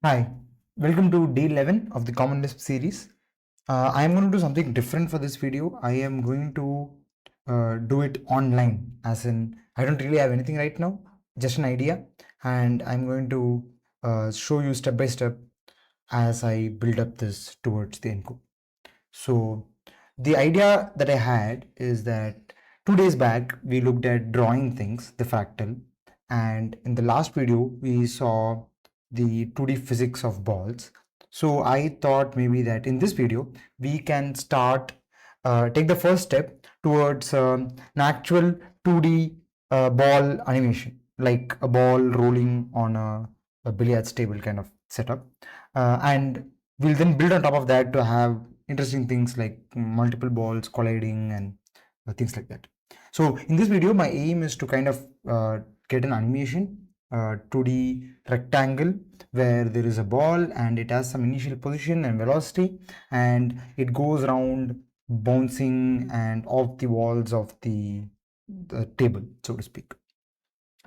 Hi, welcome to day 11 of the Common Lisp series. I am going to do something different for this video. I am going to do it online, as in, I don't really have anything right now, just an idea, and I'm going to show you step by step as I build up this towards the end goal. So, the idea that I had is that 2 days back we looked at drawing things, the fractal, and in the last video we saw the 2D physics of balls. So I thought maybe that in this video we can start take the first step towards an actual 2D ball animation, like a ball rolling on a billiards table kind of setup, and we'll then build on top of that to have interesting things like multiple balls colliding and things like that. So in this video, my aim is to kind of get an animation, 2D rectangle where there is a ball and it has some initial position and velocity, and it goes around bouncing and off the walls of the table, so to speak.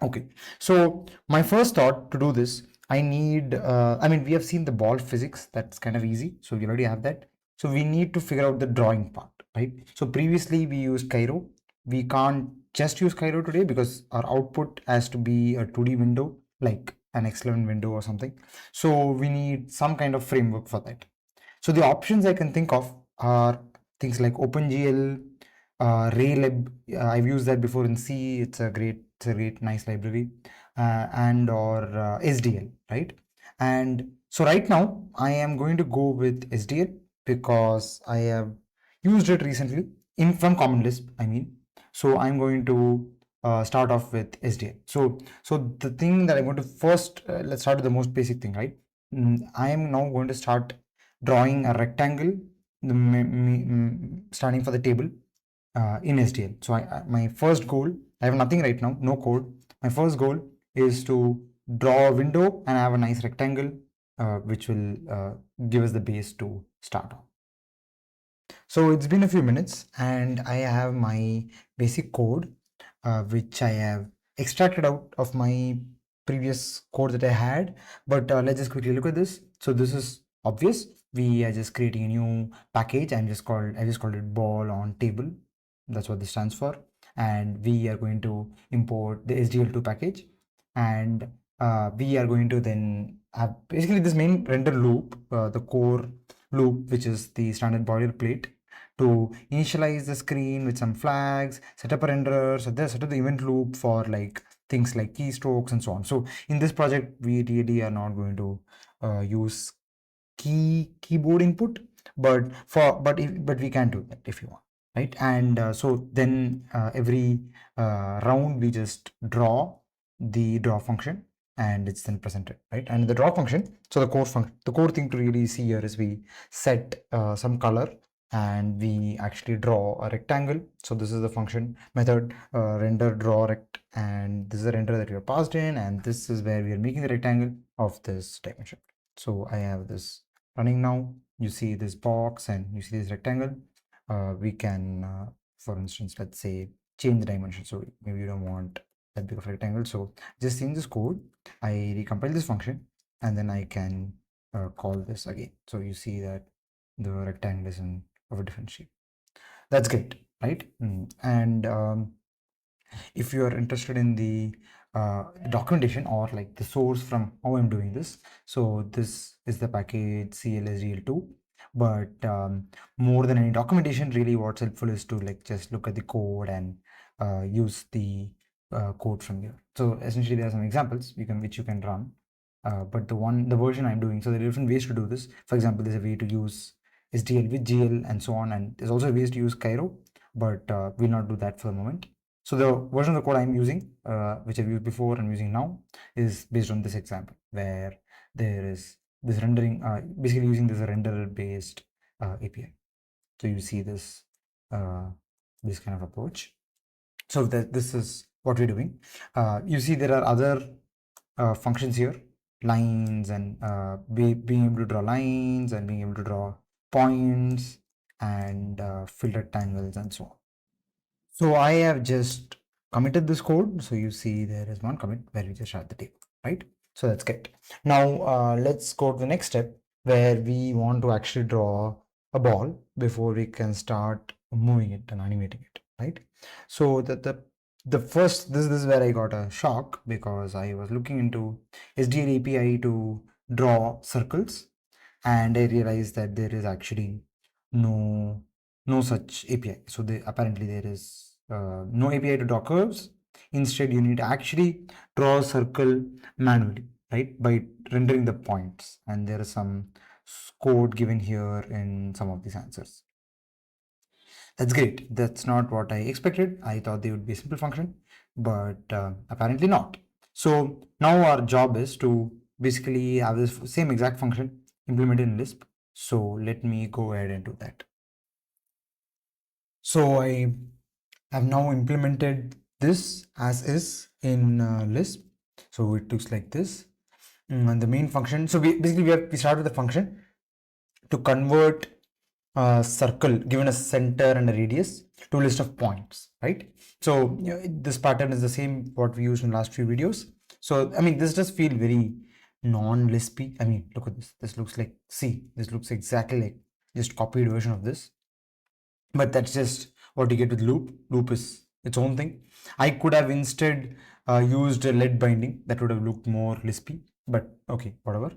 Okay, so my first thought to do this, I need, I mean, we have seen the ball physics, that's kind of easy. So we already have that. So we need to figure out the drawing part, right? So previously we used Cairo. We can't just use Cairo today because our output has to be a 2D window, like an X11 window or something. So we need some kind of framework for that. So the options I can think of are things like OpenGL, Raylib. I've used that before in C. It's a great, nice library, and or SDL, right? And so right now I am going to go with SDL because I have used it recently in from Common Lisp. I mean, so I'm going to start off with SDL. So the thing that I'm going to first let's start with the most basic thing, right? I am now going to start drawing a rectangle, starting for the table in SDL. So my first goal, I have nothing right now, no code. My first goal is to draw a window and have a nice rectangle, which will give us the base to start on. So it's been a few minutes and I have my basic code, which I have extracted out of my previous code that I had. But let's just quickly look at this. So this is obvious. We are just creating a new package. I just called it ball on table. That's what this stands for. And we are going to import the SDL2 package. And we are going to then have basically this main render loop, the core loop, which is the standard boilerplate, to initialize the screen with some flags, set up a renderer, set up the event loop for like things like keystrokes and so on. So in this project, we really are not going to use keyboard input, but we can do that if you want, right? And so then every round we just draw the draw function and it's then presented, right? And the draw function, so the core thing to really see here is we set some color and we actually draw a rectangle. So this is the function method, render draw rect, and this is the render that we have passed in, and this is where we are making the rectangle of this dimension. So I have this running now. You see this box and you see this rectangle. We can, for instance, let's say change the dimension. So maybe you don't want that big of a rectangle. So just in this code, I recompile this function and then I can call this again. So you see that the rectangle is of a different shape. That's great, right? And if you are interested in the documentation or like the source from how I'm doing this, so this is the package CLSGL2. But more than any documentation, really what's helpful is to like just look at the code and use the code from here. So essentially there are some examples which you can run. But the version I'm doing, so there are different ways to do this. For example, there's a way to use SDL with GL and so on, and there's also ways to use Cairo, but we'll not do that for the moment. So the version of the code I'm using, which I've used before and using now, is based on this example where there is this rendering, basically using this render-based API. So you see this this kind of approach. So this is what we're doing. You see there are other functions here, lines and being able to draw lines and being able to draw points and fill rectangles and so on. So I have just committed this code. So you see there is one commit where we just add the table, right? So that's great. Now let's go to the next step where we want to actually draw a ball before we can start moving it and animating it, right? So the first this is where I got a shock because I was looking into SDL API to draw circles, and I realized that there is actually no such API. So apparently there is no API to draw curves. Instead, you need to actually draw a circle manually, right, by rendering the points. And there is some code given here in some of these answers. That's great. That's not what I expected. I thought they would be a simple function, but apparently not. So now our job is to basically have this same exact function implemented in Lisp. So let me go ahead and do that. So I have now implemented this as is in Lisp. So it looks like this. And the main function. So basically we start with the function to convert a circle given a center and a radius to a list of points, right? So this pattern is the same what we used in the last few videos. So I mean, this does feel very non-Lispy. I mean, look at this. This looks like this looks exactly like just copied version of this. But that's just what you get with loop. Loop is its own thing. I could have instead used a lead binding. That would have looked more Lispy. But okay, whatever.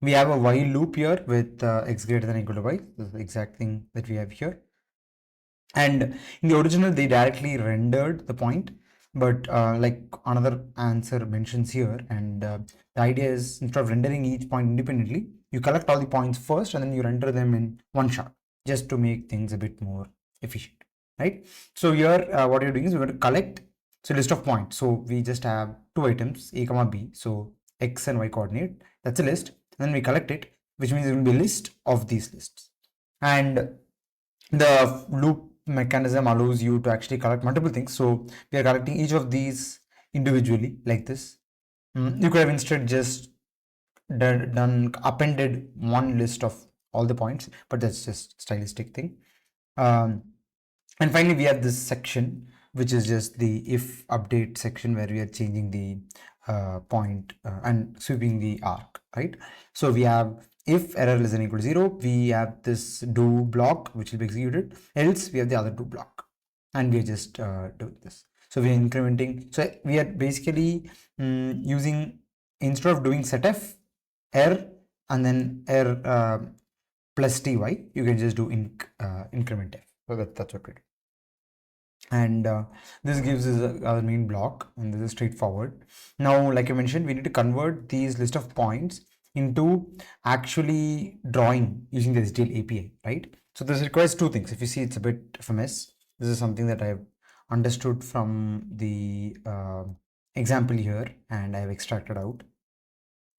We have a while loop here with x greater than or equal to y. This is the exact thing that we have here. And in the original, they directly rendered the point, but like another answer mentions here, and the idea is instead of rendering each point independently, you collect all the points first and then you render them in one shot, just to make things a bit more efficient, right? So here, what you're doing is we're going to collect so list of points. So we just have two items, a comma b. So x and y coordinate. That's a list. And then we collect it, which means it will be a list of these lists. And the loop mechanism allows you to actually collect multiple things. So we are collecting each of these individually like this. You could have instead just done appended one list of all the points, but that's just stylistic thing. And finally, we have this section, which is just the if update section where we are changing the point and sweeping the arc, right? So we have if error less than equal to 0, we have this do block, which will be executed. Else, we have the other do block. And we are just doing this. So we are incrementing. So we are basically using, instead of doing setf, err, and then err plus ty, you can just do increment f. So that's what we do. And this gives us our main block, and this is straightforward. Now, like I mentioned, we need to convert these list of points into actually drawing using the SDL API, right? So this requires two things. If you see, it's a bit of a mess. This is something that I've understood from the example here, and I've extracted out.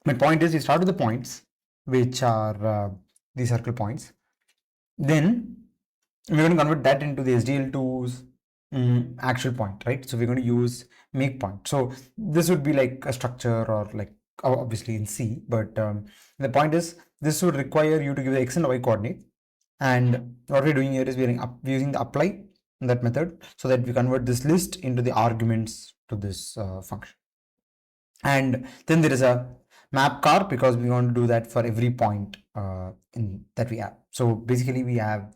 My point is, you start with the points, which are the circle points. Then we're going to convert that into the SDL2's actual point, right? So we're going to use make point. So this would be like a structure, or like obviously in C, but the point is this would require you to give the x and y coordinate. And what we're doing here is we're using the apply that method so that we convert this list into the arguments to this function. And then there is a map car because we want to do that for every point that we have. So basically we have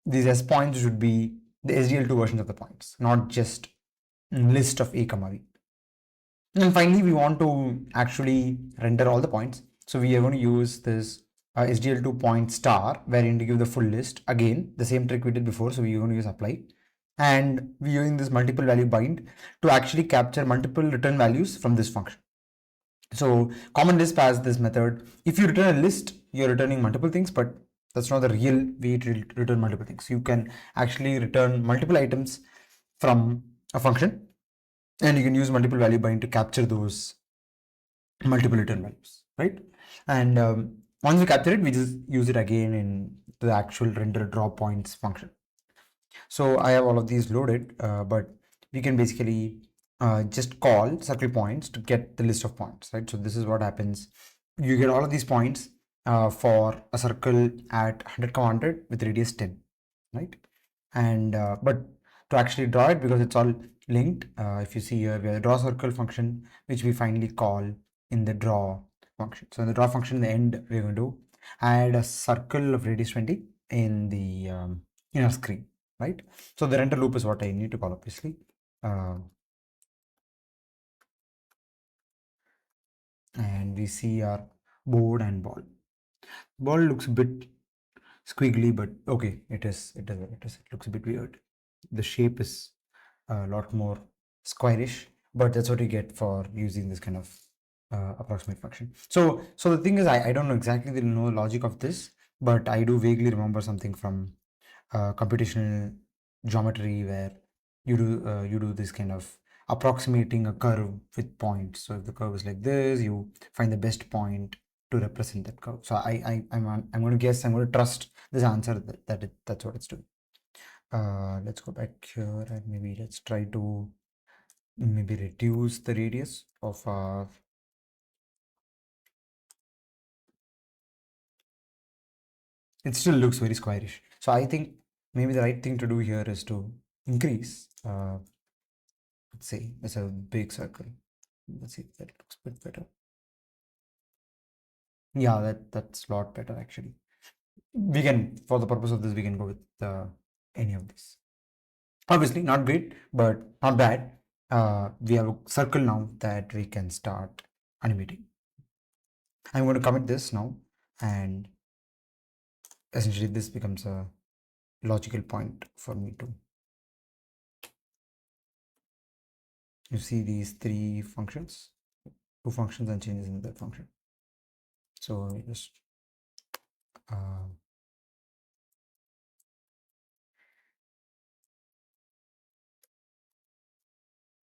these S points should be the SDL2 versions of the points, not just list of a comma v. And finally, we want to actually render all the points. So we are going to use this SDL2 point star, wherein to give the full list. Again, the same trick we did before. So we're going to use apply. And we're using this multiple value bind to actually capture multiple return values from this function. So Common Lisp has this method. If you return a list, you're returning multiple things, but that's not the real way to return multiple things. You can actually return multiple items from a function, and you can use multiple value bind to capture those multiple return values, right? And once we capture it, we just use it again in the actual render draw points function. So I have all of these loaded, but we can basically just call circle points to get the list of points, right? So this is what happens. You get all of these points for a circle at 100, 100 with radius 10, right? And but to actually draw it, because it's all linked, if you see here, we have the draw circle function, which we finally call in the draw function. So in the draw function, in the end, we're going to add a circle of radius 20 in the inner screen, right? So the render loop is what I need to call, obviously. And we see our board and ball. Ball looks a bit squiggly, but okay, it looks a bit weird. The shape is a lot more squarish, but that's what you get for using this kind of approximate function. So the thing is, I don't know exactly the logic of this, but I do vaguely remember something from computational geometry where you do this kind of approximating a curve with points. So if the curve is like this, you find the best point to represent that curve. So I'm going to guess, I'm going to trust this answer that's what it's doing. Let's go back here and maybe let's try to maybe reduce the radius of our. It still looks very squarish. So I think maybe the right thing to do here is to increase. Let's say it's a big circle. Let's see if that looks a bit better. Yeah, that's a lot better actually. We can, for the purpose of this, we can go with any of this. Obviously not great, but not bad. We have a circle now that we can start animating. I'm going to commit this now, and essentially this becomes a logical point for me to. You see these three functions, two functions and changes in that function. So just uh,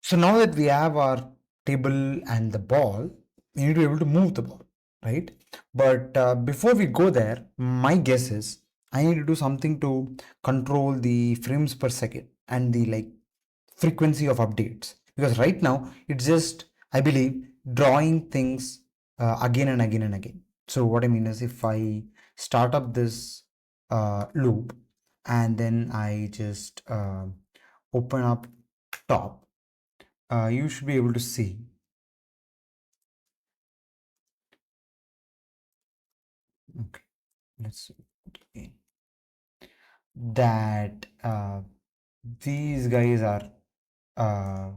so now that we have our table and the ball, we need to be able to move the ball, right? But before we go there, my guess is I need to do something to control the frames per second and the like frequency of updates, because right now it's just, I believe, drawing things again and again and again. So what I mean is, if I start up this loop and then I just open up top, you should be able to see. Okay, let's see again. That these guys are uh,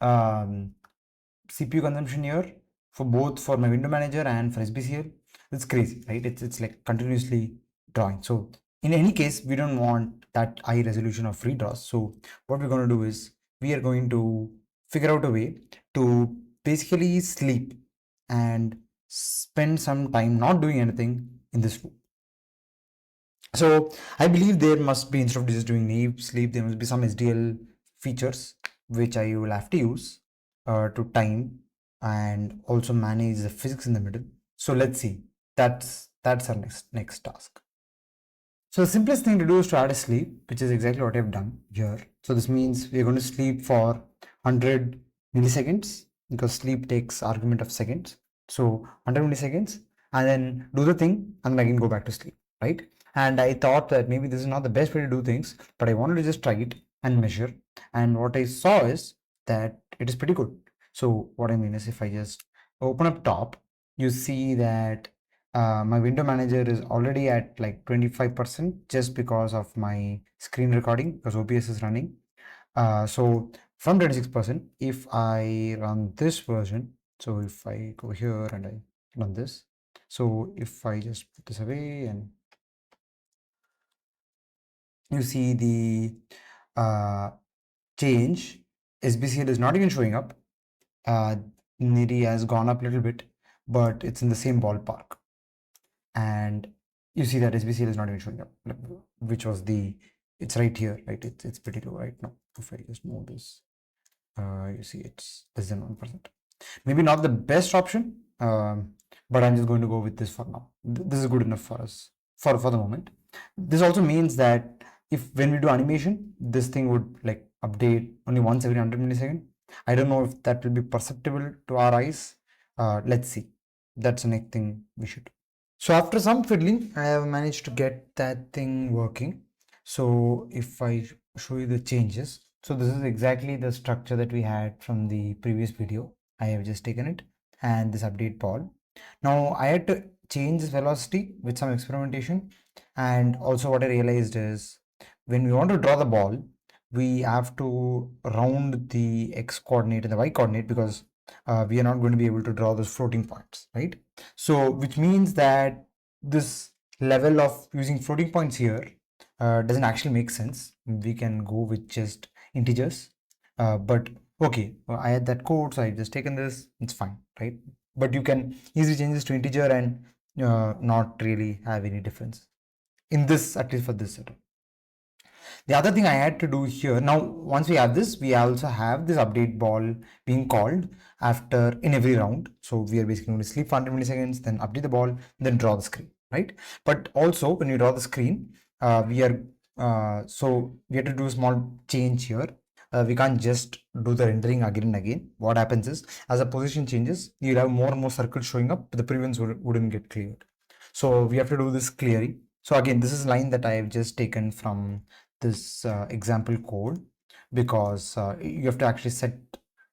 um, CPU consumption here for both for my window manager and for SBCL. It's crazy, right? It's like continuously drawing. So in any case, we don't want that high resolution of free draws. So what we're going to do is we are going to figure out a way to basically sleep and spend some time not doing anything in this loop. So I believe there must be, instead of just doing naive sleep, there must be some SDL features which I will have to use to time and also manage the physics in the middle. So let's see. That's our next task. So the simplest thing to do is to add a sleep, which is exactly what I've done here. So this means we're going to sleep for 100 milliseconds, because sleep takes argument of seconds. So 100 milliseconds, and then do the thing and then again go back to sleep, right? And I thought that maybe this is not the best way to do things, but I wanted to just try it and measure. And what I saw is that it is pretty good. So what I mean is, if I just open up top, you see that my window manager is already at like 25% just because of my screen recording, because OBS is running. So from 26%, if I run this version, so if I go here and I run this, so if I just put this away and you see the change, SBCL is not even showing up. NIRI has gone up a little bit, but it's in the same ballpark. And you see that SBCL is not even showing up, which was it's right here, right? It's pretty low right now. If I just move this, you see it's less than 1%. Maybe not the best option, but I'm just going to go with this for now. This is good enough for us for the moment. This also means that if when we do animation, this thing would like update only once every 100 milliseconds. I don't know if that will be perceptible to our eyes. Let's see. That's the next thing we should do. So after some fiddling, I have managed to get that thing working. So if I show you the changes, So this is exactly the structure that we had from the previous video. I have just taken it and this update ball. Now I had to change this velocity with some experimentation, and also what I realized is when we want to draw the ball, we have to round the x coordinate and the y coordinate because we are not going to be able to draw those floating points, right? So which means that this level of using floating points here doesn't actually make sense. We can go with just integers, but okay, I had that code, so I just taken this, it's fine, right? But you can easily change this to integer and not really have any difference in this, at least for this setup. The other thing I had to do here, now once we have this, we also have this update ball being called after in every round. So we are basically going to sleep for 100 milliseconds, then update the ball, then draw the screen, right? But also when you draw the screen, so we have to do a small change here. We can't just do the rendering again and again. What happens is, as the position changes, you'll have more and more circles showing up, but the previous wouldn't get cleared. So we have to do this clearing. So again, this is a line that I have just taken from this example code, because you have to actually set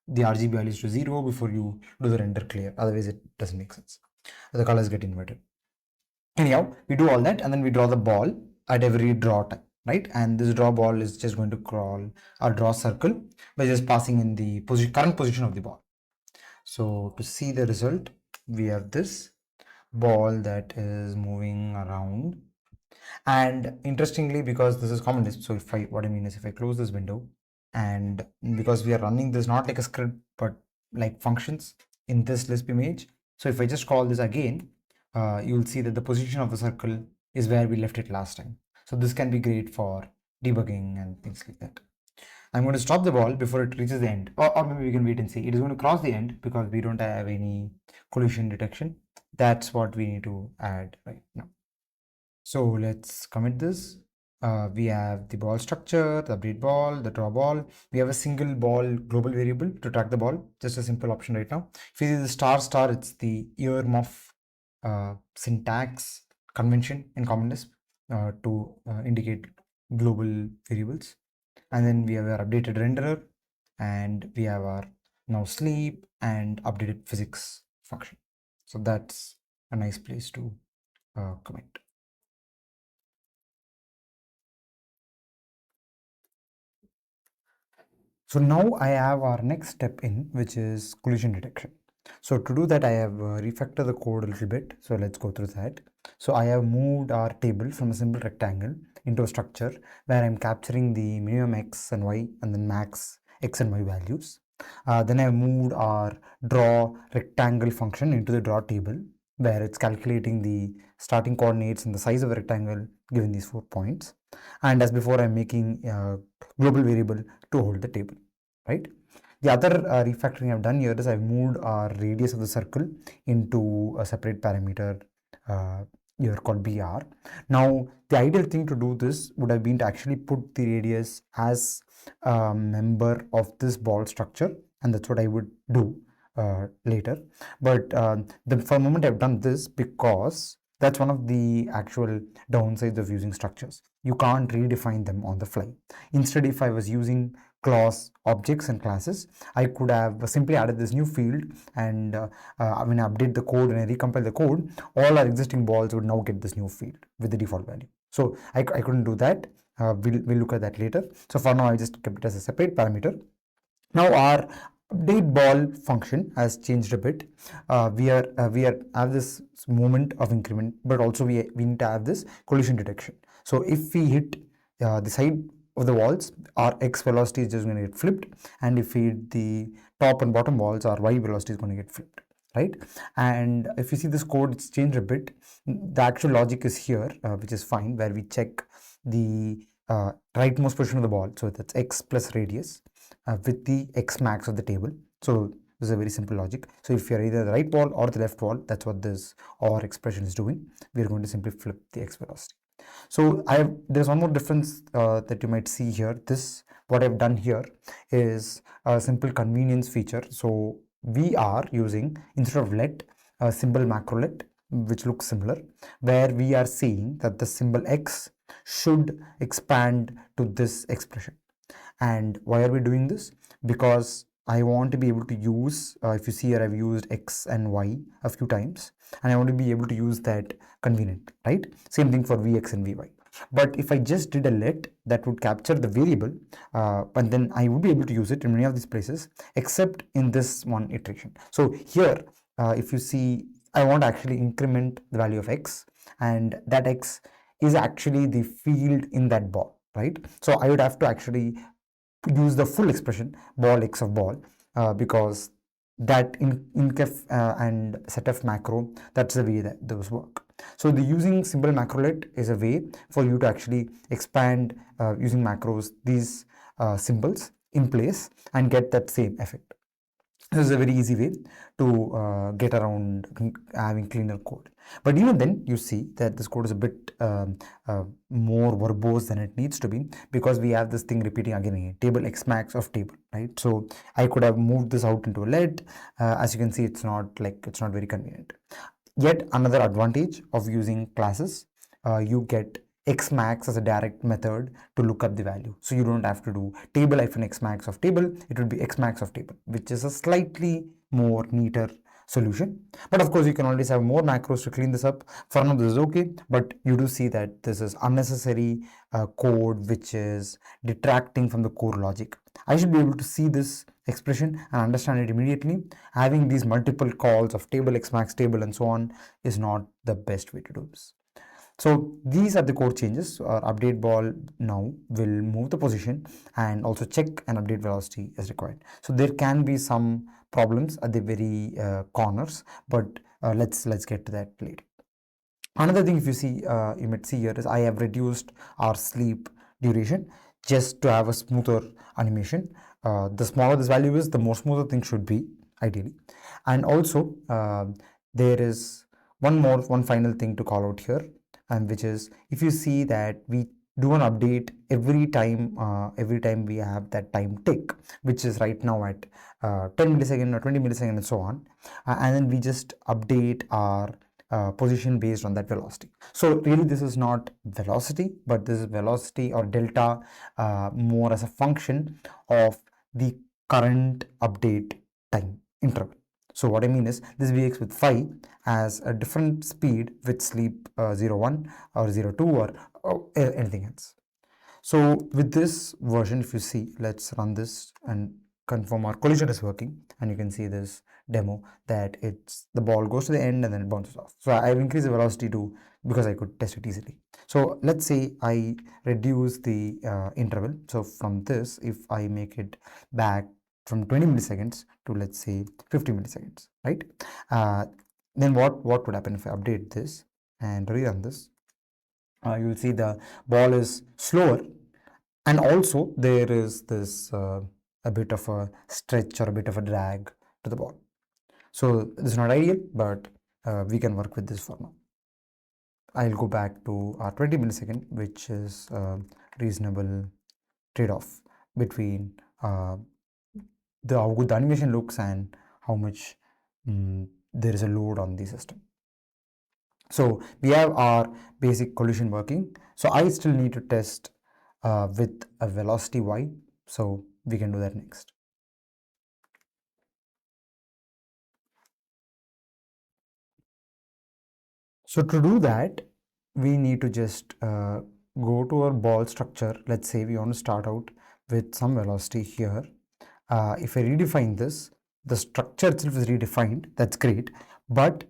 the RGB values to 0 before you do the render clear. Otherwise, it doesn't make sense. The colors get inverted. Anyhow, we do all that and then we draw the ball at every draw time, right? And this draw ball is just going to crawl or draw circle by just passing in the current position of the ball. So to see the result, we have this ball that is moving around. And interestingly, because this is Common Lisp, so what I mean is if I close this window, and because we are running this not like a script but like functions in this Lisp image, so if I just call this again, you'll see that the position of the circle is where we left it last time. So this can be great for debugging and things like that. I'm going to stop the ball before it reaches the end, or maybe we can wait and see. It is going to cross the end because we don't have any collision detection. That's what we need to add right now. So let's commit this. We have the ball structure, the update ball, the draw ball. We have a single ball global variable to track the ball. Just a simple option right now. If you see the star, it's the earmuff syntax convention in Common Lisp to indicate global variables. And then we have our updated renderer, and we have our now sleep and updated physics function. So that's a nice place to commit. So now I have our next step in, which is collision detection. So to do that, I have refactored the code a little bit. So let's go through that. So I have moved our table from a simple rectangle into a structure where I'm capturing the minimum x and y and then max x and y values. Then I have moved our draw rectangle function into the draw table where it's calculating the starting coordinates and the size of the rectangle given these 4 points. And as before, I'm making global variable to hold the table, right? The other refactoring I've done here is I've moved our radius of the circle into a separate parameter here called BR. Now, the ideal thing to do this would have been to actually put the radius as a member of this ball structure, and that's what I would do later. But for the moment, I've done this because that's one of the actual downsides of using structures. You can't redefine them on the fly. Instead, if I was using class objects and classes, I could have simply added this new field, and when I update the code and I recompile the code, all our existing balls would now get this new field with the default value. So I couldn't do that. We'll look at that later. So for now, I just kept it as a separate parameter. Now our update ball function has changed a bit. We have this moment of increment, but also we need to have this collision detection. So if we hit the side of the walls, our x velocity is just going to get flipped, and if we hit the top and bottom walls, our y velocity is going to get flipped, right? And if you see this code, it's changed a bit. The actual logic is here, which is fine, where we check the rightmost position of the ball, so that's x plus radius with the x max of the table. So this is a very simple logic. So if you're either the right wall or the left wall, that's what this OR expression is doing. We're going to simply flip the x velocity. So there's one more difference that you might see here. What I've done here is a simple convenience feature. So we are using, instead of let, a symbol macro let, which looks similar, where we are saying that the symbol x should expand to this expression. And why are we doing this? Because I want to be able to use, if you see here, I've used X and Y a few times, and I want to be able to use that convenient, right? Same thing for Vx and Vy. But if I just did a let, that would capture the variable, and then I would be able to use it in many of these places, except in this one iteration. So here, if you see, I want to actually increment the value of X, and that X is actually the field in that ball, right? So I would have to actually use the full expression ball x of ball, because that in incf and setf macro, that's the way that those work. So the using simple macrolet is a way for you to actually expand using macros these symbols in place and get that same effect. This is a very easy way to get around having cleaner code. But even then, you see that this code is a bit more verbose than it needs to be, because we have this thing repeating again and again, table x max of table, right? So I could have moved this out into a let. As you can see, it's not very convenient. Yet another advantage of using classes, you get xmax as a direct method to look up the value. So you don't have to do table hyphen xmax of table, it would be xmax of table, which is a slightly more neater solution. But of course, you can always have more macros to clean this up. For now, this is okay, but you do see that this is unnecessary code which is detracting from the core logic. I should be able to see this expression and understand it immediately. Having these multiple calls of table xmax table and so on is not the best way to do this. So these are the code changes. Our update ball now will move the position and also check and update velocity as required. So there can be some problems at the very corners, but let's get to that later. Another thing, if you see, you might see here, is I have reduced our sleep duration just to have a smoother animation. The smaller this value is, the more smoother things should be, ideally. And also, there is one final thing to call out here, and which is, if you see that we do an update every time we have that time tick, which is right now at 10 millisecond or 20 millisecond and so on, and then we just update our position based on that velocity. So really, this is not velocity, but this is velocity or delta, more as a function of the current update time interval. So what I mean is, this Vx with phi has a different speed with sleep 01 or 02 or anything else. So with this version, if you see, let's run this and confirm our collision is working, and you can see this demo that it's the ball goes to the end and then it bounces off. So I've increased the velocity to, because I could test it easily. So let's say I reduce the interval. So from this, if I make it back from 20 milliseconds to, let's say, 50 milliseconds, right? Then what would happen if I update this and rerun this? You will see the ball is slower, and also there is this a bit of a stretch or a bit of a drag to the ball. So this is not ideal, but we can work with this for now. I'll go back to our 20 millisecond, which is a reasonable trade-off between how good the animation looks and how much there is a load on the system. So we have our basic collision working. So I still need to test with a velocity y. So we can do that next. So to do that, we need to just go to our ball structure. Let's say we want to start out with some velocity here. If I redefine this, the structure itself is redefined. That's great. But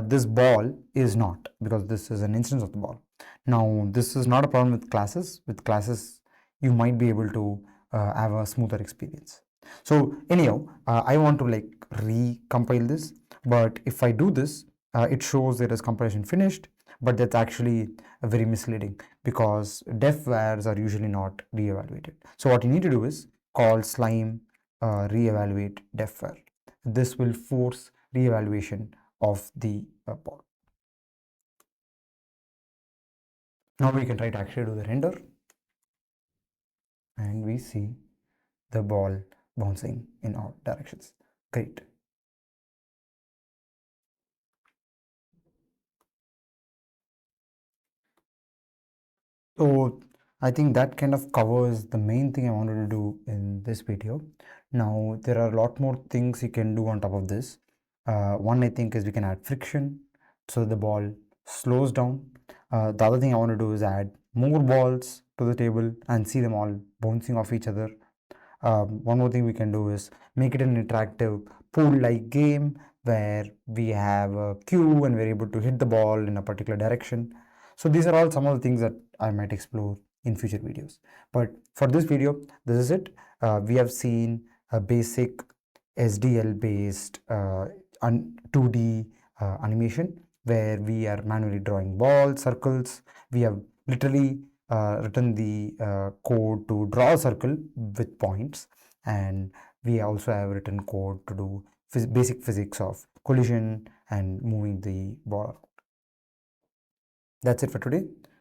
this ball is not, because this is an instance of the ball. Now, this is not a problem with classes. With classes, you might be able to have a smoother experience. So anyhow, I want to like recompile this. But if I do this, it shows there is compilation finished, but that's actually very misleading, because def vars are usually not re-evaluated. So what you need to do is call slime re-evaluate def var. This will force re-evaluation of the ball. Now we can try to actually do the render, and we see the ball bouncing in all directions. Great. So I think that kind of covers the main thing I wanted to do in this video. Now, there are a lot more things you can do on top of this. One I think is we can add friction so the ball slows down. The other thing I want to do is add more balls to the table and see them all bouncing off each other. One more thing we can do is make it an interactive pool-like game where we have a cue and we're able to hit the ball in a particular direction. So these are all some of the things that I might explore in future videos. But for this video, this is it. We have seen a basic SDL based 2D animation where we are manually drawing balls, circles. We have literally written the code to draw a circle with points, and we also have written code to do basic physics of collision and moving the ball. That's it for today.